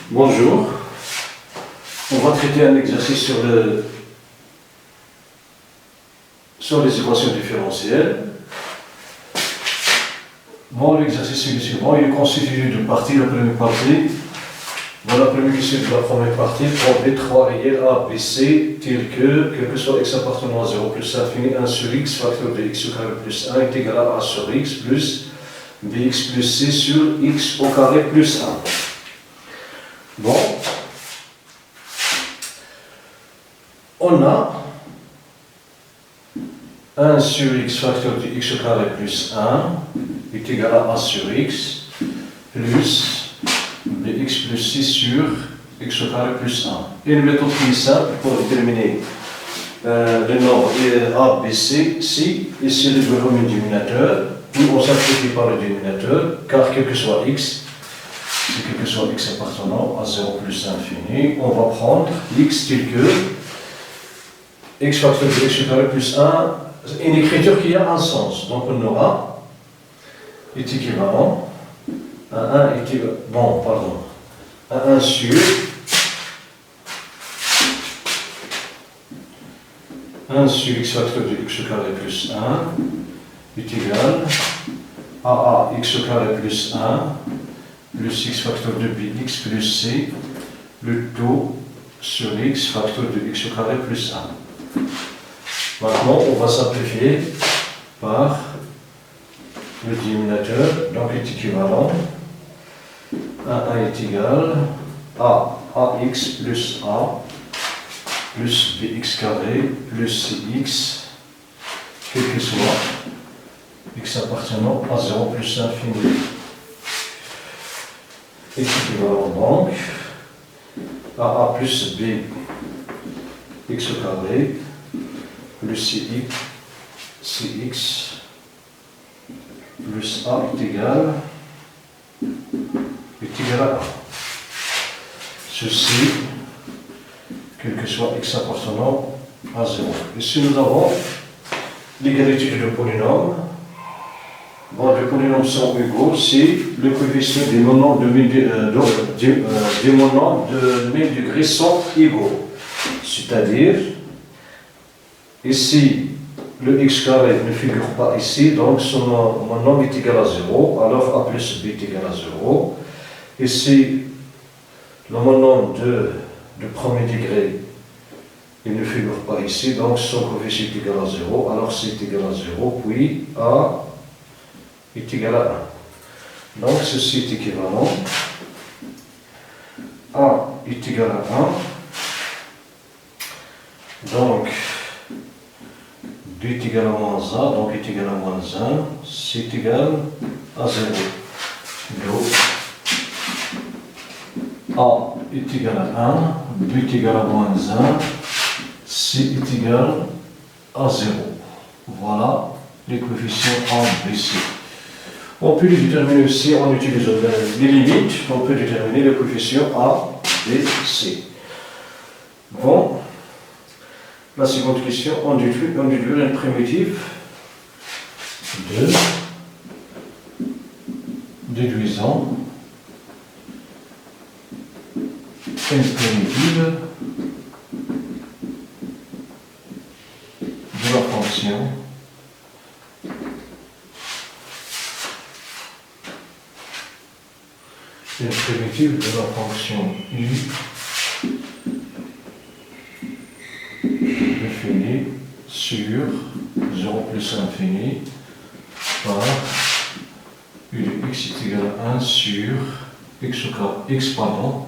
Bonjour, on va traiter un exercice sur les équations différentielles. Bon, l'exercice est le suivant, il est constitué de parties. La première partie, dans la première question de la première partie, prouver trois réels A, B, C, tels que, quel que soit x appartenant à 0 plus infini, 1 sur x facteur de x au carré plus 1 est égal à A sur x plus bx plus c sur x au carré plus 1. Bon, on a 1 sur x facteur de x au carré plus 1 est égal à A sur x plus bx plus c sur x au carré plus 1. Et une méthode qui est simple pour déterminer le nombre A, B, C, si, ici le volume dénominateur, puis on simplifie par le dénominateur, car quel que soit x, c'est quel que soit x appartenant à 0 plus infini, on va prendre x tel que x facteur de x au carré plus 1, une écriture qui a un sens. Donc on aura est équivalent à 1 est égal, bon, pardon, à 1 sur 1 sur x facteur de x au carré plus 1 est égal à a x au carré plus 1 plus x facteur de bx plus c, le tout sur x facteur de x au carré plus 1. Maintenant, on va simplifier par le dénominateur, donc est équivalent à 1 est égal à ax plus a plus bx carré plus cx, quel que soit x appartenant à 0 plus infini. Est équivalent donc à a plus b x au carré plus cx plus a est égal à 1. Ceci, quel que soit x appartenant à 0. Ici nous avons l'égalité de polynôme. Bon, les polynômes sont égaux si le coefficient des monombres de 1000 degrés sont égaux. C'est-à-dire, ici, le x carré ne figure pas ici, donc son monombre est égal à 0, alors a plus b est égal à 0. Ici, le monombre de premier degré, il ne figure pas ici, donc son coefficient est égal à 0, alors c est égal à 0, puis a est égal à 1. Donc ceci est équivalent. A est égal à 1. Donc B est égal à moins A, donc est égal à moins 1. C est égal à 0. Donc A est égal à 1. B est égal à moins 1. C est égal à 0. Voilà les coefficients A, B, C. On peut les déterminer aussi en utilisant les limites, on peut déterminer le coefficient A, B, C. Bon, la seconde question, on déduit une primitive de déduisant une primitive de la fonction une primitive de la fonction u définie sur 0 plus infini par u de x est égal à 1 sur x au carré, x pardon,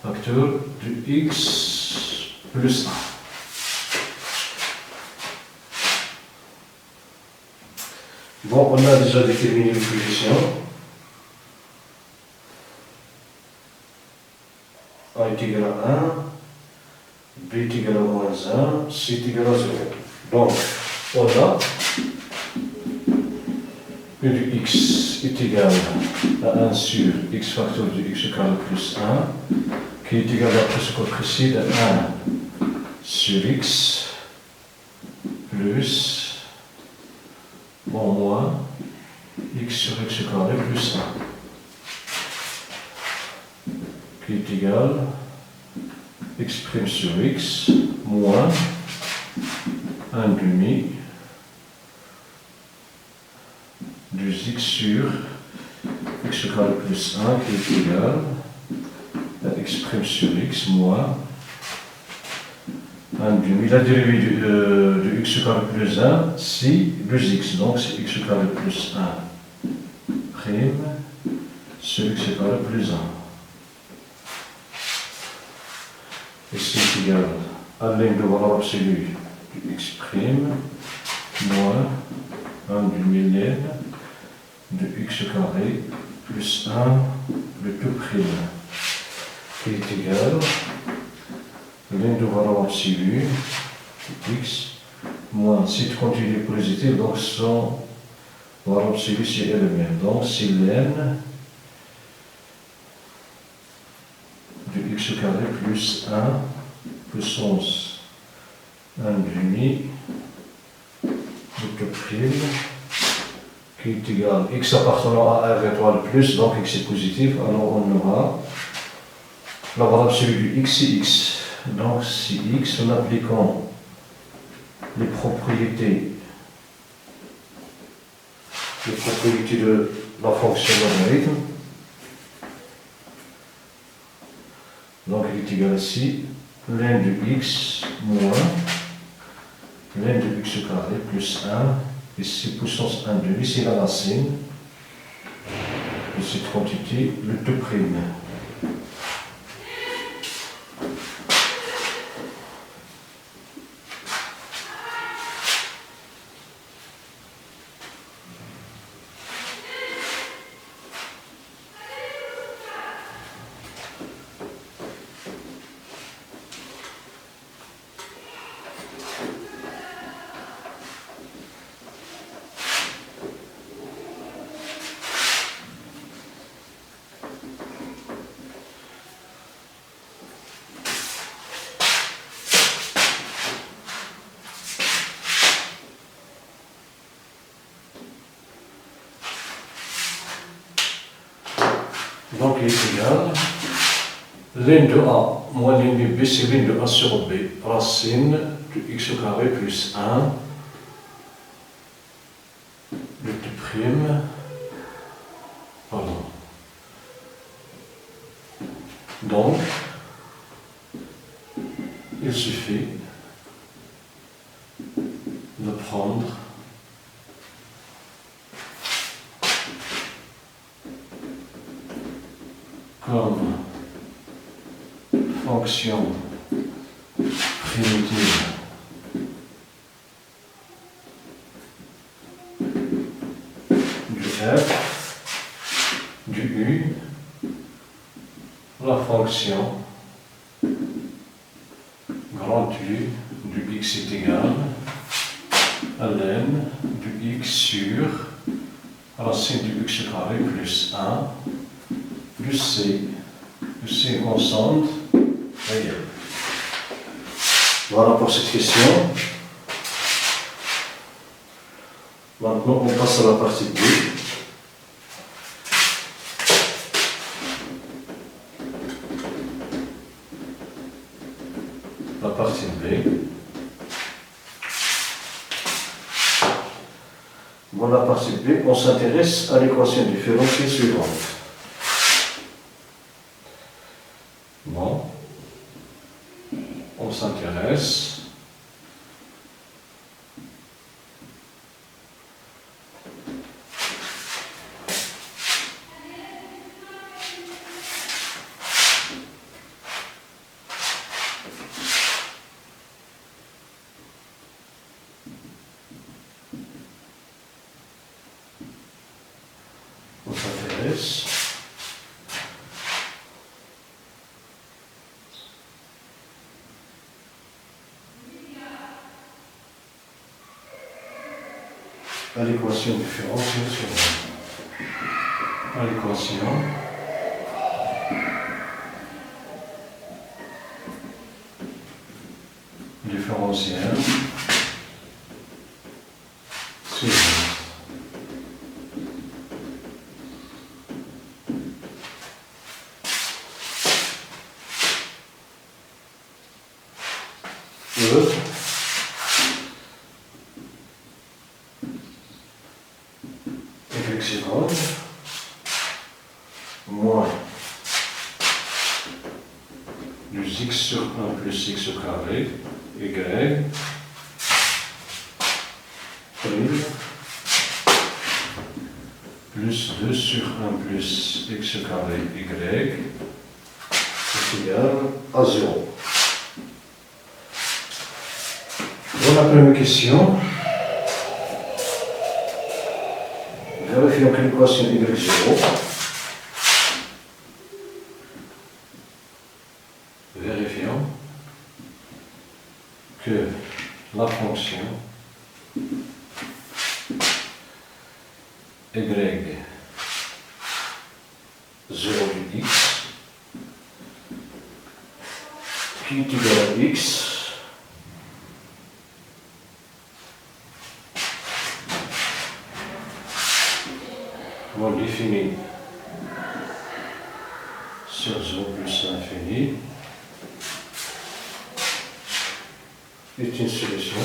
facteur de x plus 1. Bon, on a déjà déterminé le coefficient. A est égal à 1, B est égal à moins 1, C est égal à 0. Donc, on a U de x est égal à 1 sur x facteur de x au carré plus 1, qui est égal à ce qu'on précède à 1 sur x plus, bon, moins x sur x au carré plus 1. qui est égal x' sur x moins 1 demi du x sur x carré plus 1 qui est égal à x' sur x moins 1 demi. La dérivée de x carré plus 1, c'est plus x, donc c'est x carré plus 1 prime sur x carré plus 1. Et c'est égal à l'un de valeur absolue du x' moins 1 demi ln de x carré plus 1 le tout prime qui est égal à l'un de valeur absolue de x moins cette quantité positive, donc son valeur absolue c'est elle-même, donc c'est ln de x carré plus 1 puissance 1 demi de tout prime qui est égal à x appartenant à R étoile plus, donc x est positif, alors on aura la valeur absolue du x c'est x. Donc si x, en appliquant les propriétés de la fonction logarithme, donc il est égal ici ln de x moins ln de x carré plus 1, ici puissance 1 demi, c'est la racine de cette quantité, le tout prime. Donc il est égal ln de a moins ln de b, c'est ln de a sur b, racine de x carré plus 1, le tout prime, pardon. Donc, il suffit de prendre comme fonction primitive du f, du u, la fonction grand U du x est égal à ln du x sur racine du x carré plus 1 du C constante réelle. Voilà pour cette question. Maintenant, on passe à la partie B. La partie B. Dans la partie B, on s'intéresse à l'équation différentielle suivante. Bon, on s'intéresse à l'équation différentielle suivante. À l'équation différentielle suivante. y seconde moins plus x sur 1 plus x au carré, y, prime, plus 2 sur 1 plus x au carré, y, est égal à 0. Pour la première question, vérifions que l'équation y0. Vérifions que la fonction y 0 de x qui est égal à x on définit sur 0 plus l'infini est une solution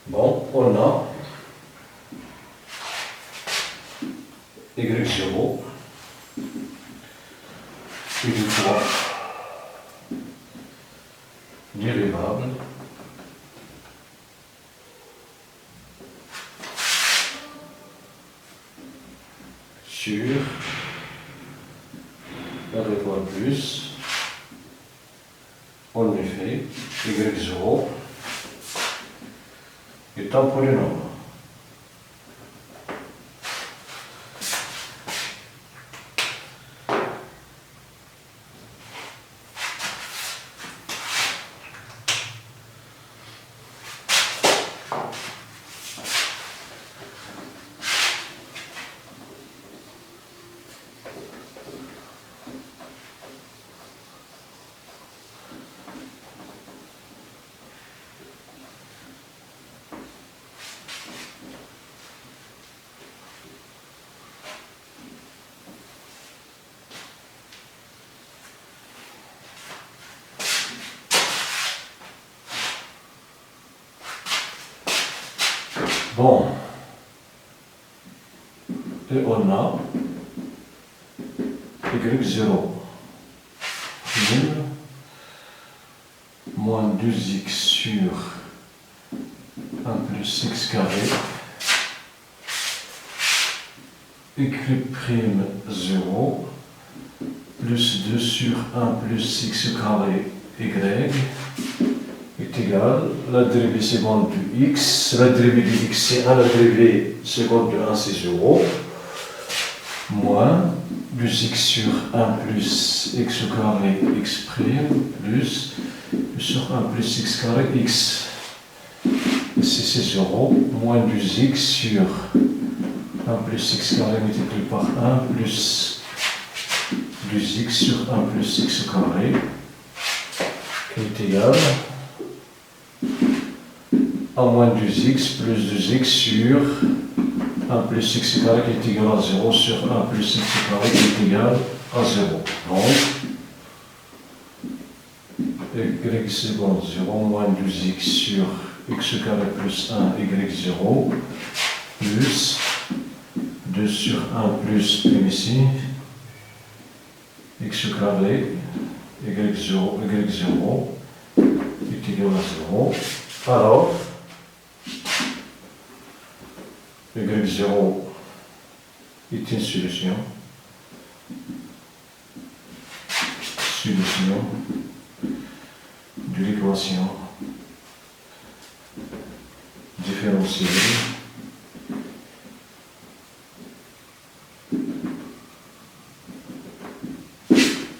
bon, on a y0 une fois dérivable sur la étoile plus, en effet, y0 est un polynôme. Bon, et on a y0 moins 2x sur 1 plus x carré y prime 0 plus 2 sur 1 plus x carré y est égal à la dérivée seconde de x, la dérivée de x c'est 1, la dérivée seconde de 1 c'est 0, moins 2x sur 1 plus x au carré x prime plus 2 sur 1 plus x carré x. Ici c'est 0, moins 2x sur 1 plus x carré multiplié par 1 plus 2x sur 1 plus x au carré qui est égal à moins 2x plus 2x sur 1 plus x carré qui est égal à 0 sur 1 plus x carré qui est égal à 0. Donc, y seconde 0 moins 2x sur x carré plus 1 y0 plus 2 sur 1 plus prime ici x carré y0 est égal à 0. Alors, y0 est une solution de l'équation différentielle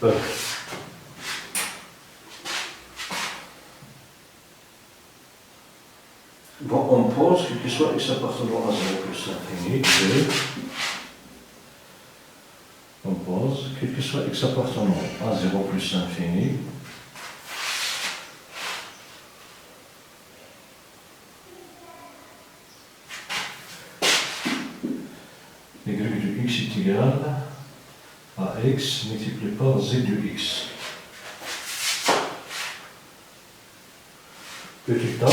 E. Bon, on pose quel que soit x appartenant à 0 plus l'infini, on pose quel que soit x appartenant à 0 plus l'infini, y de x est égal à x multiplié par z de x. Petit a,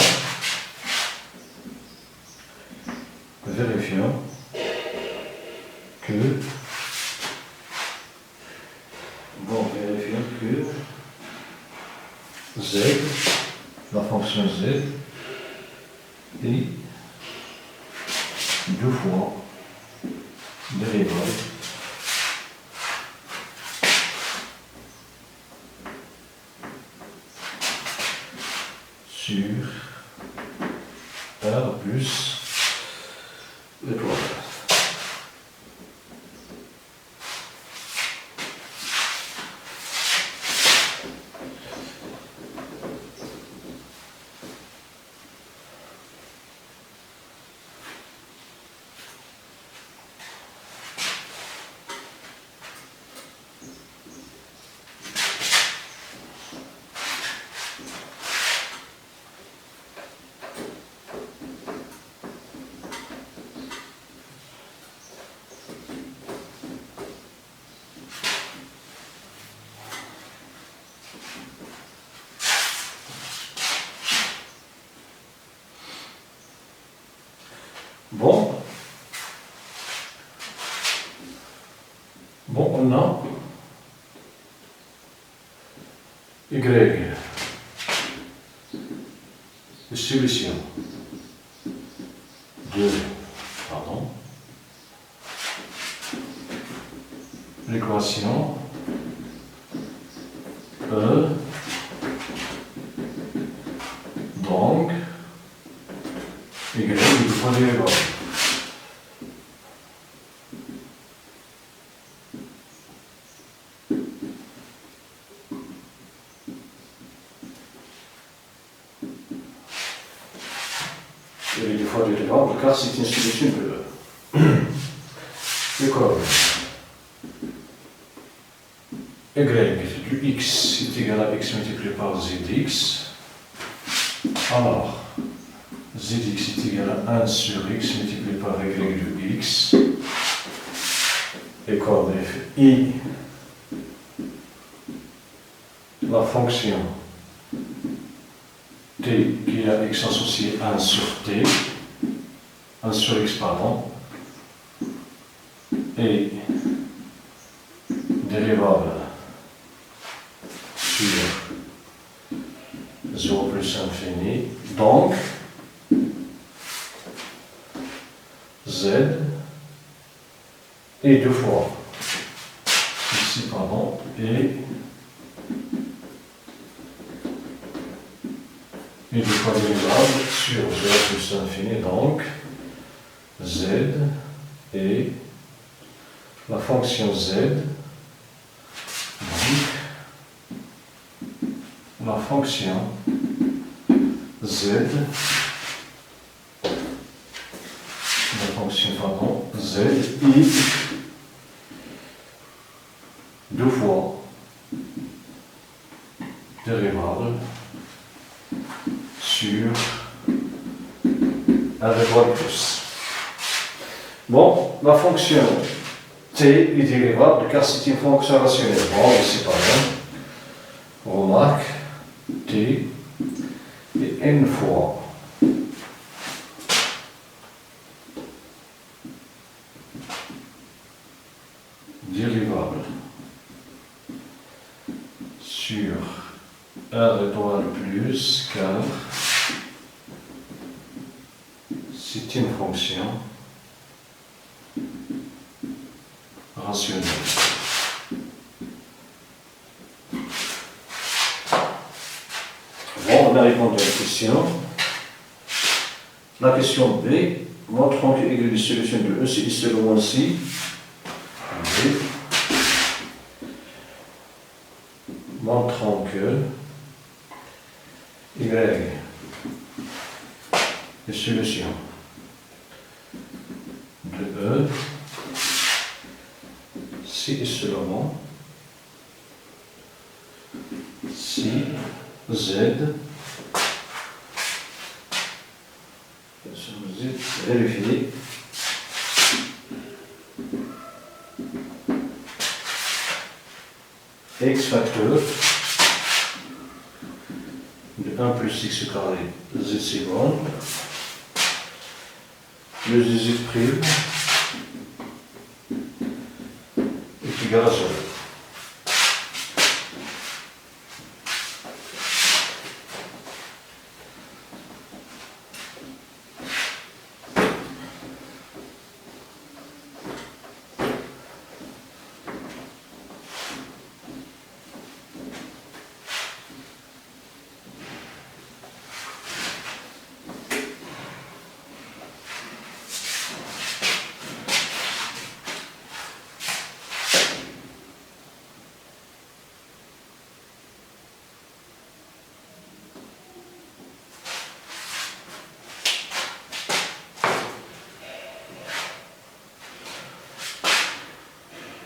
vérifions que z, la fonction z, est deux fois dérivable sur R plus l'étoile. Bon, on a y de solution de l'équation E, donc y est du point dérivable. Et les fois dérivable car c'est une solution de E. D'accord. Y du x est égal à x multiplié par zx. Alors, zx est égal à 1 sur x multiplié par y de x. Et comme i, la fonction t qui a x associé 1 sur t, 1 sur x pardon, et dérivable sur 0 plus infini, donc z et deux fois ici pardon et deux fois dérivable sur 0 plus infini, donc z et la fonction z, donc la fonction z, z i deux fois dérivable sur r étoile plus. Bon, la fonction t est dérivable car c'est une fonction rationnelle. Bon, c'est pas grave. Remarque, t est n fois dérivable sur r étoile plus car c'est une fonction rationnelle. Bon, on a répondu à la question. La question B, montrons que y de solution de E, c'est seulement si B. Montrons que y de solution de E, si et seulement si Z vérifié x facteur de 1 plus x carré z seconde plus z prime est égal à 0.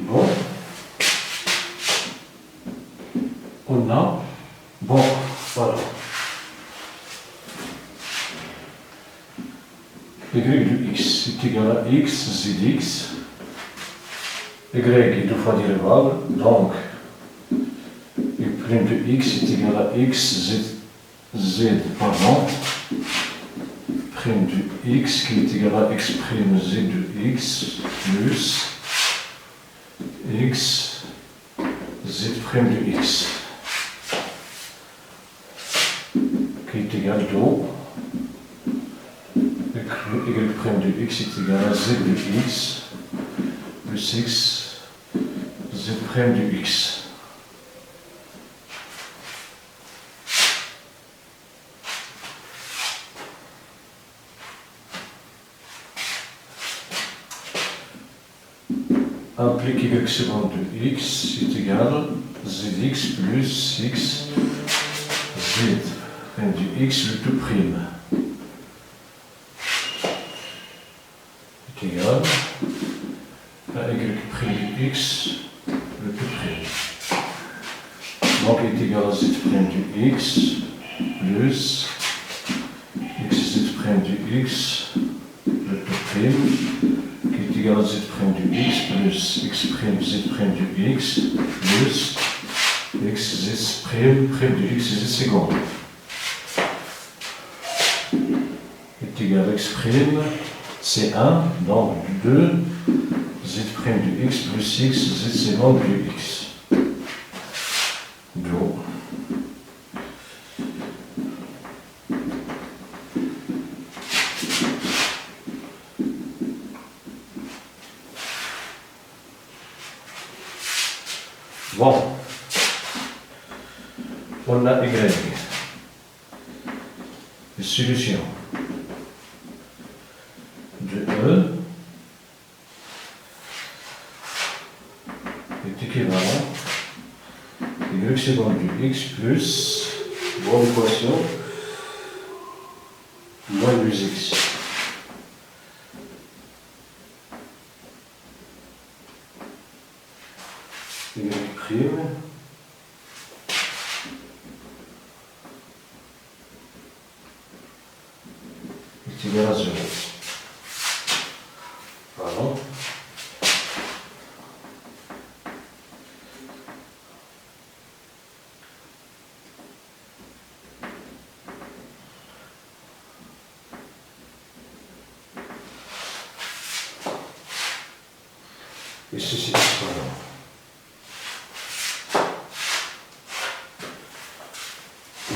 Bon, on a, bon, voilà, y de x est égal à x, zx, y est deux fois dérivable, donc y prime de x est égal à x, z, pardon, prime de x qui est égal à x prime z de x plus x z prime de x qui est égal à y prime de x est égal à z de x plus x z prime de x. Implique y seconde de x est égal à zx plus x z prime de x le tout prime est égal à y prime de x le tout prime. Donc est égal à z prime de x plus xz prime de x le tout prime qui est égal à z prime de x plus x prime z prime de x plus x z prime de x z seconde est égal à x prime c'est 1 donc 2 z prime de x plus x z seconde de x. Donc bon, on a y. Les solutions de E est équivalent à y seconde du x plus, bon équation, moins 2x. Y prime est égal à 0. Pardon. Et ceci est pardon.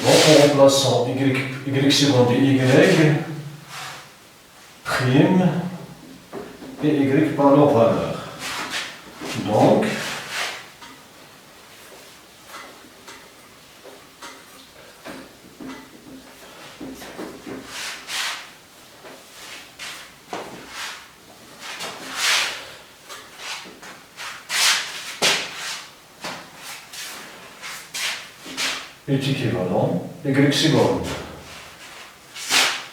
En remplaçant y seconde de y, prime et y par leur valeur. Donc, est équivalent y seconde.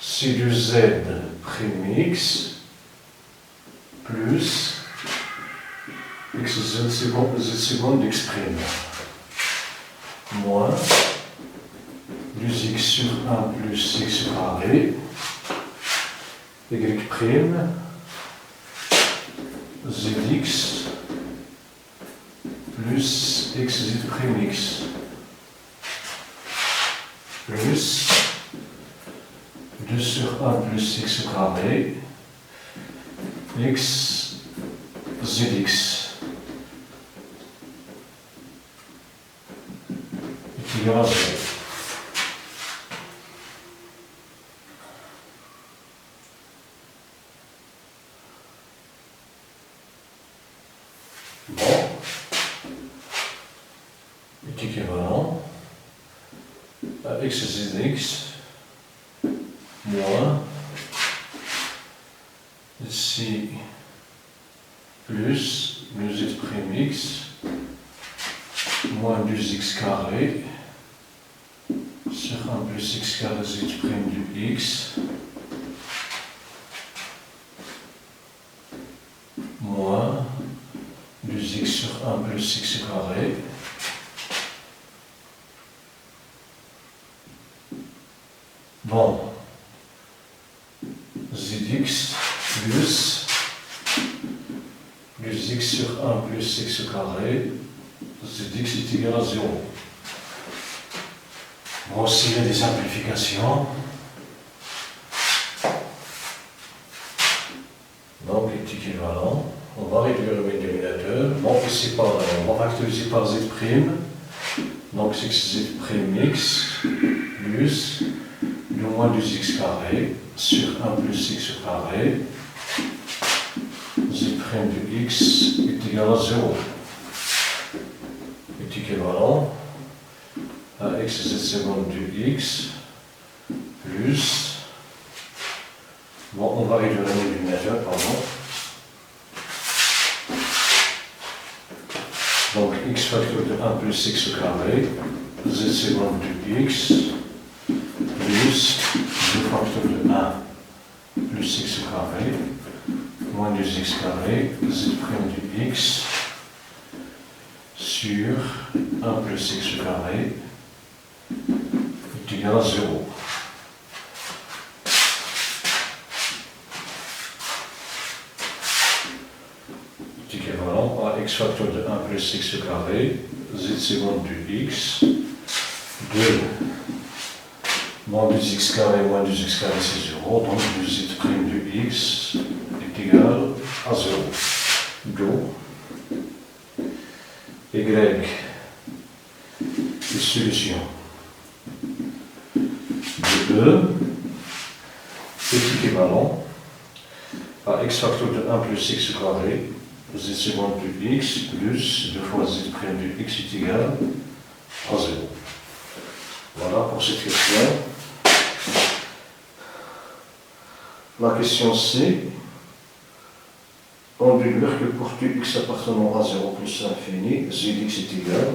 C'est du z prime x plus x z seconde x prime moins plus x sur 1 plus x carré y prime zx plus plus x z prime x plus 2 sur 1 plus x carré x zx est égal à 0. Bon, est équivalent à x zx moins ici plus 2z prime x moins 2x carré sur 1 plus x carré z prime du x moins 2x sur 1 plus x carré bon zx plus 2x sur 1 plus x carré zx est égal à 0. Bon, s'il y a des simplifications, donc est équivalent, on va réduire le dénominateur, bon ici on va factoriser par z', donc c'est z' x plus 2 moins 2x carré sur 1 plus x carré, z' de x est égal à 0, est équivalent à x z seconde de x plus, bon on va réduire le dénominateur, pardon, donc x facteur de 1 plus x carré, z seconde de x, plus 2 facteur de 1 plus x carré, moins 2x carré, z' de x, sur 1 plus x carré, est égal à 0. Est équivalent à x facteur de 1 plus x carré, z seconde de x, 2 moins 2x carré moins 2x carré c'est 0, donc 2z' de x est égal à 0. Donc, y est solution de E est équivalent à x facteur de 1 plus x carré, z seconde de x plus 2 fois z' de x est égal à 0. Voilà pour cette question. La question C, on déduire que pour tout x appartenant à 0 plus l'infini, zx est égal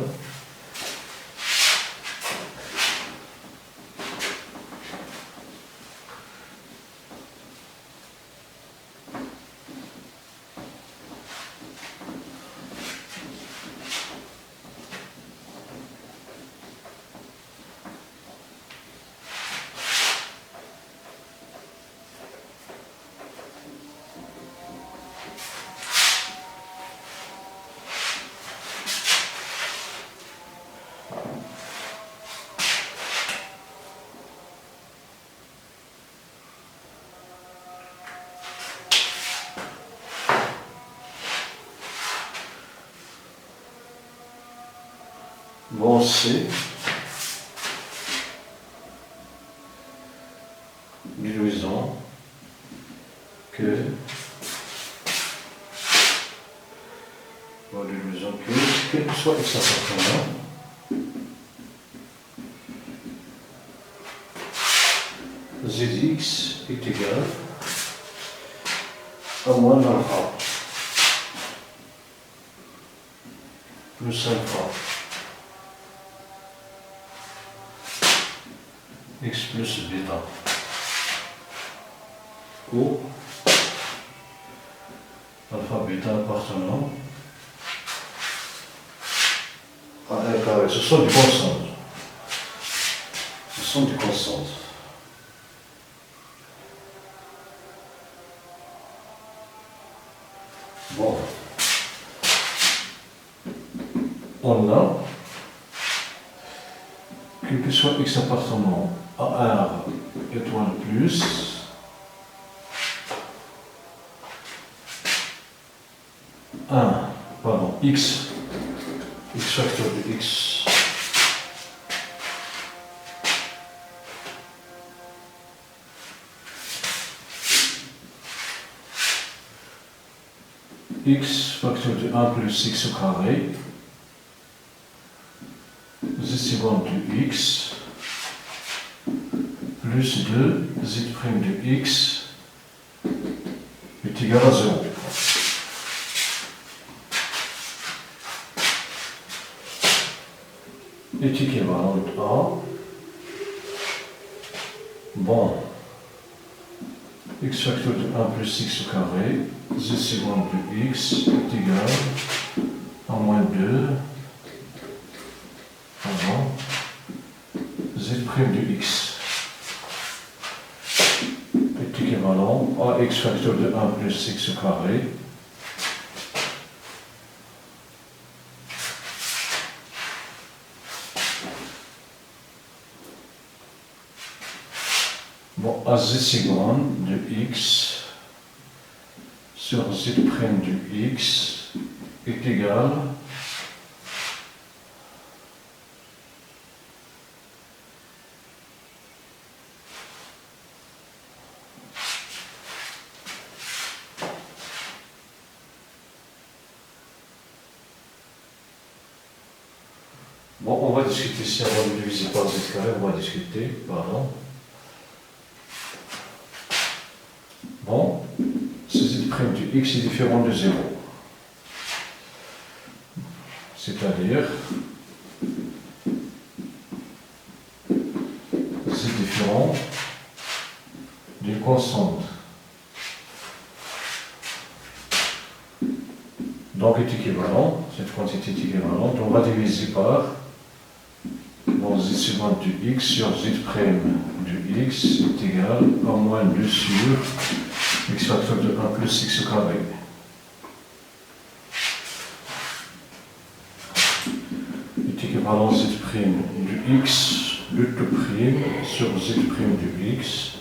bon C, déduisons que quel que soit x appartenant zx est égal à moins alpha plus alpha x plus bêta ou alpha bêta appartenant à un carré. Ce sont des constantes. Ce sont des constantes. Bon. on a, quel que soit x appartenant à R étoile plus, x facteur de x, x facteur de 1 plus x au carré, z égale de x, plus 2 z' de x est égal à 0. Est équivalent à, bon, x facteur de 1 plus x au carré, z égale de x est égal à moins 2, z' de x est équivalent à x facteur de 1 plus x au carré, bon, à z égale de x sur z' de x est égal bon, on va discuter si on va diviser par z carré, on va discuter, pardon. Bon, ce z' de x est différent de 0. C'est-à-dire, c'est différent d'une constante. Donc est équivalent, cette quantité est équivalente, on va diviser par bon, z égale de x sur z' de x est égal à moins 2 sur x facteur de 1 plus x au carré. Est équivalent z' de x, de tout prime sur z' de x.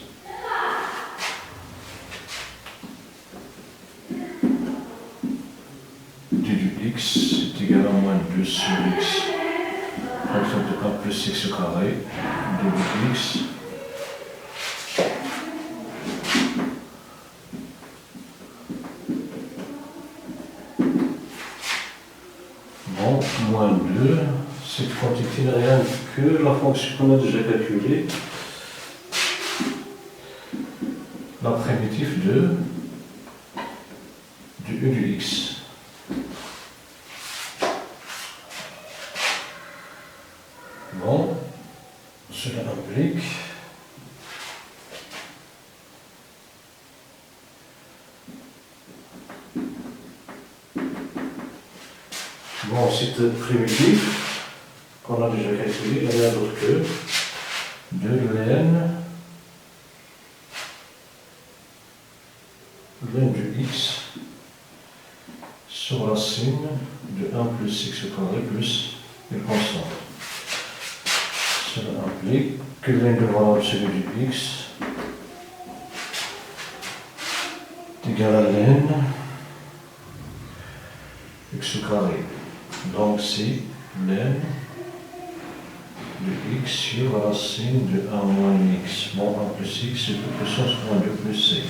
Du x est égal à moins 2 sur x facteur de 1 plus x au carré de x. Bon, moins 2, cette quantité n'est rien que la fonction qu'on a déjà calculée, la primitive de du e de x. Bon, cela implique bon, cette primitive qu'on a déjà calculée, il n'y a rien d'autre que 2 ln de x sur racine de 1 plus x au carré plus une constante. Cela implique que ln de valeur absolue du x est égal à ln x au carré. Donc c'est ln de x sur racine de 1 moins x. Bon, 1 plus x, c'est toute puissance moins 2 plus c.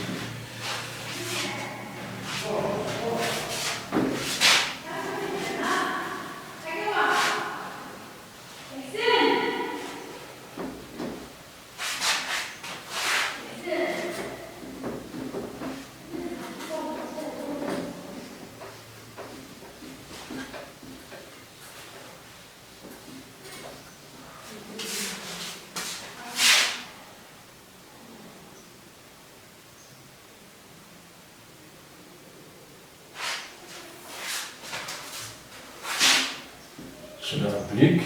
Cela implique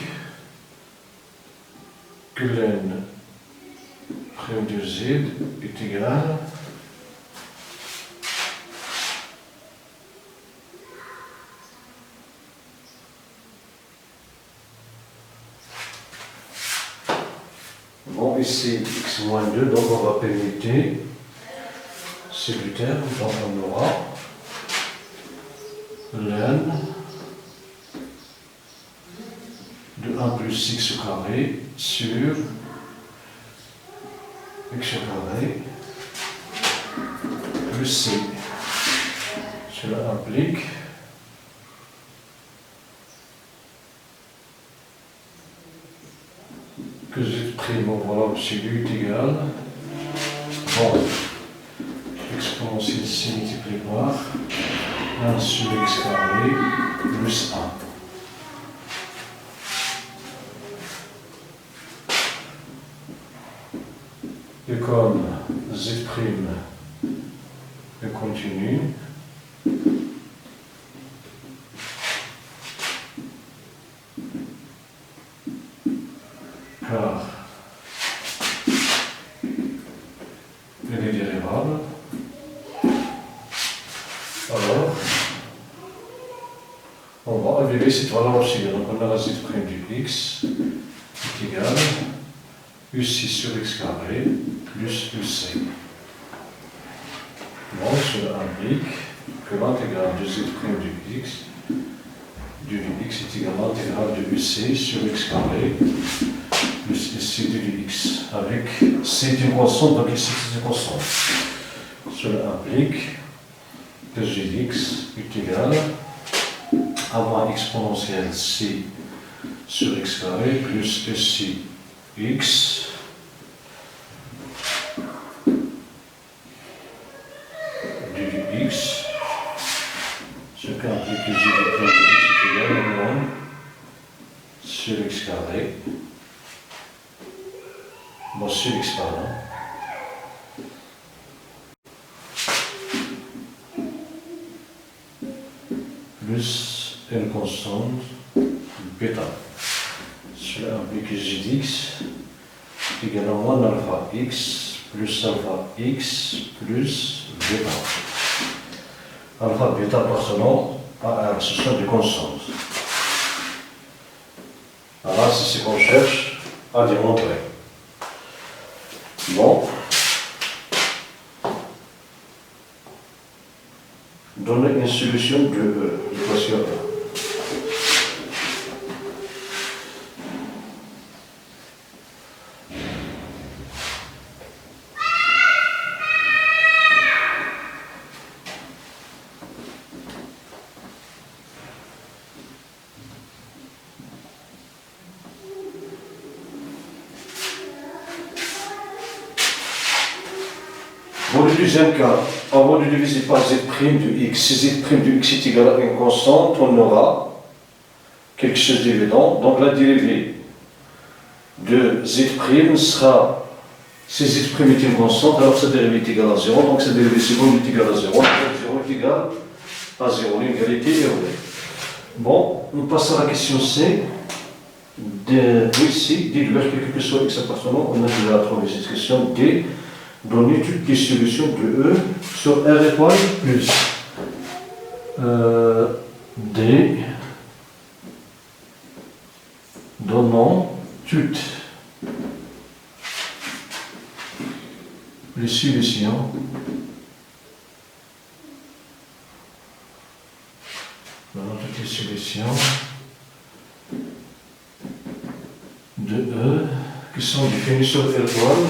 que ln' de z est égal Bon, ici, x moins 2, donc on va permuter ces deux termes, donc on aura ln de 1 plus x carré sur x carré plus c. Cela implique que z', voilà, absolu est égal, bon, exponentielle c multiplié par 1 sur x carré plus 1. Et comme z' est continu, car elle est dérivable, alors on va avérer cette valeur aussi. Donc on a la z' du x est égal u6 sur x carré plus uc. Donc cela implique que l'intégrale de z' du x est égal à l'intégrale de uc sur x carré plus ici du x, avec c est une constante, donc ici c'est une constante. Cela implique que gx est égal à moins exponentielle c sur x carré plus ici x du x, ce qui implique que g de x est égal à moins sur x carré. Bon, sur x pardon, plus une constante bêta. Cela implique que g d'x est égal à moins alpha x plus alpha x plus bêta. Alpha bêta appartenant à R, ce sont des constantes. Alors c'est ce qu'on cherche à démontrer. Bon, donner une solution de l'équation E. Pour le deuxième cas, avant de diviser par z' de x, si z' de x est égal à une constante, on aura quelque chose d'évident. Donc la dérivée de z' sera, si z' est une constante, alors sa dérivée est égale à 0, donc sa dérivée seconde est égale à 0, donc 0 est égal à 0, l'égalité est vraie. Bon, on passe à la question C. Ici, déduire que soit x appartenant, on a déjà trouvé cette question D. Donner toutes les solutions de E sur R étoile plus D donnant toutes les solutions de E qui sont définies sur R étoile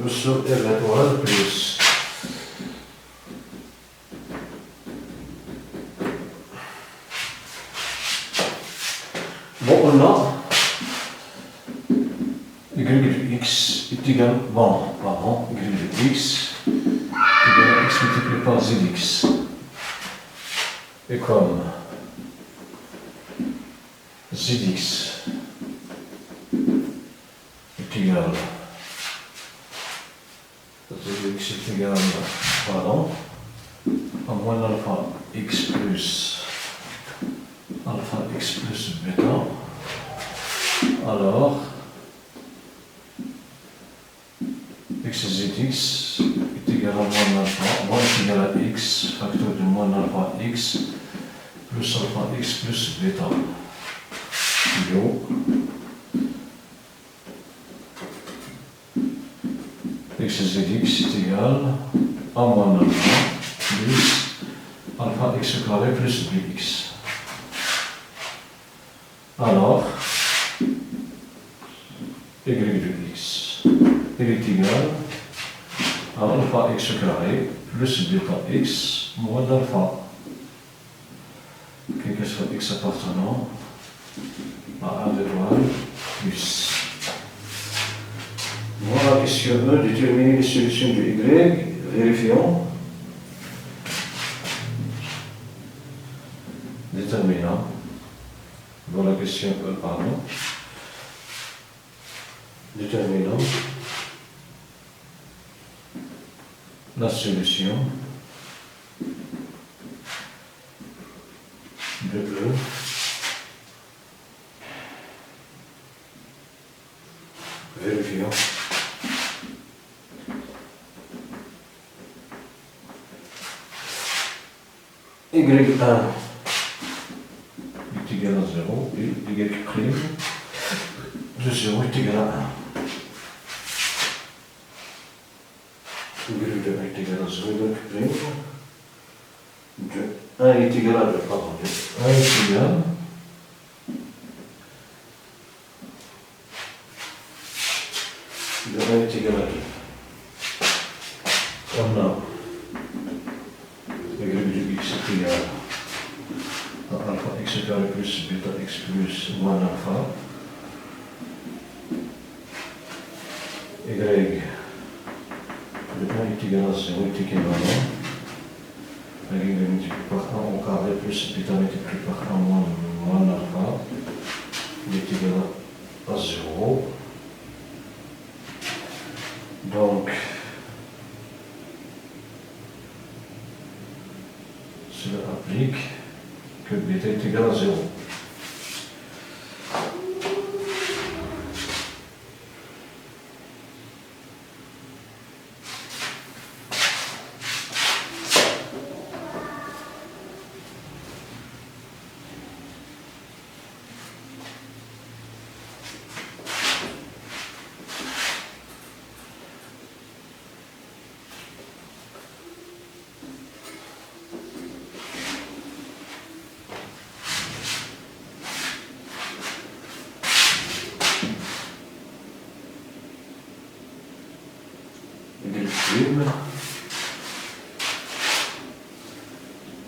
sur R étoile plus bon, on a y de x est égal, y de x est égal à x multiplié par zx. Et comme zx est égal zx est égal à moins alpha x plus bêta, alors x zx est égal à moins alpha, moins est égal à x, facteur de moins alpha x plus bêta. Do. X zx est égal à moins alpha plus alpha x carré plus bx. Alors, y de x, il est égal à alpha x carré plus bêta x moins alpha. Quel que soit x appartenant à 1 de y plus. Voilà, question 1, déterminer les solutions de y, vérifions. Déterminant. Voilà, question 1, pardon. Déterminant la solution de E vérifions. Y1 est égal à 0 et y' de 0 est égal à 1. Y de 1 est égal à 0, y' de 1 est égal à 2, pardon, de 1 est égal de 1 est égal à 2. On a y de x est égal à alpha x carré plus bêta x plus moins alpha. Y de 1 est égal à 0 est équivalent. Y multiplié par 1 au carré plus bêta multiplié par 1 moins alpha. Il est égal à 0. Donc, cela applique que bêta est égal à 0.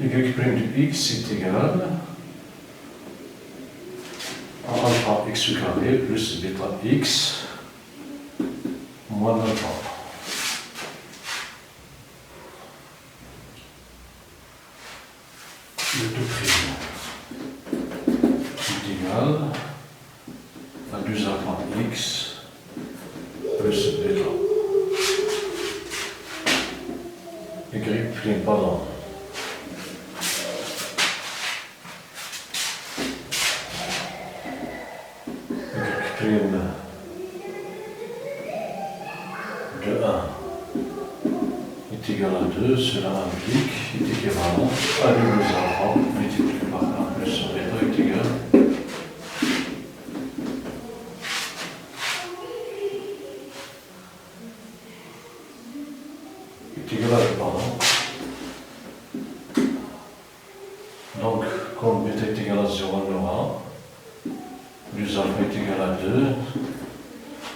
Y' de x est égal à alpha x carré plus bêta x moins alpha. Le 2' est égal à 2 alpha x plus bêta. Y', pardon. De 1 est égal à 2, cela implique est équivalent à 2 alpha multiplié par 1 plus bêta est égal à 2, pardon. Donc, comme bêta est égal à 0, on aura 2 alpha est égal à 2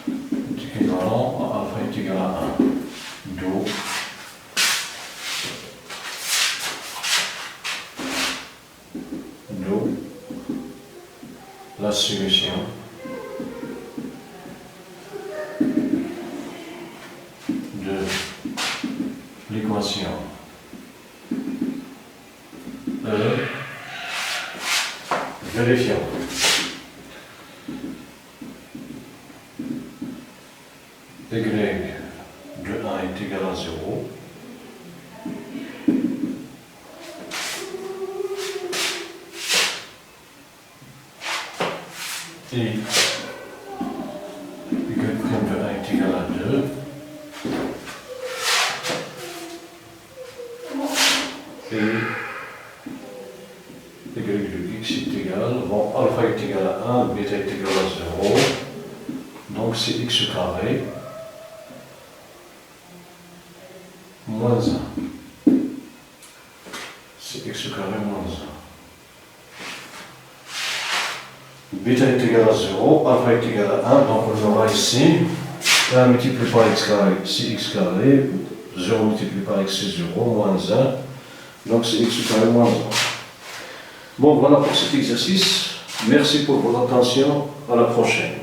est équivalent à alpha est égal à 1. Do la solution de l'équation E, vérifions. Y de 1 est égal à 0. Et y' de 1 est égal à 2. Et y de x est égal, bon, alpha est égal à 1, bêta est égal à 0, donc c'est x carré moins 1. C'est x carré moins 1. Bêta est égal à 0, alpha est égal à 1, donc on aura ici 1 multiplié par x carré, c'est x carré, 0 multiplié par x, c'est 0, moins 1, donc c'est x carré moins 1. Bon, voilà pour cet exercice. Merci pour votre attention. À la prochaine.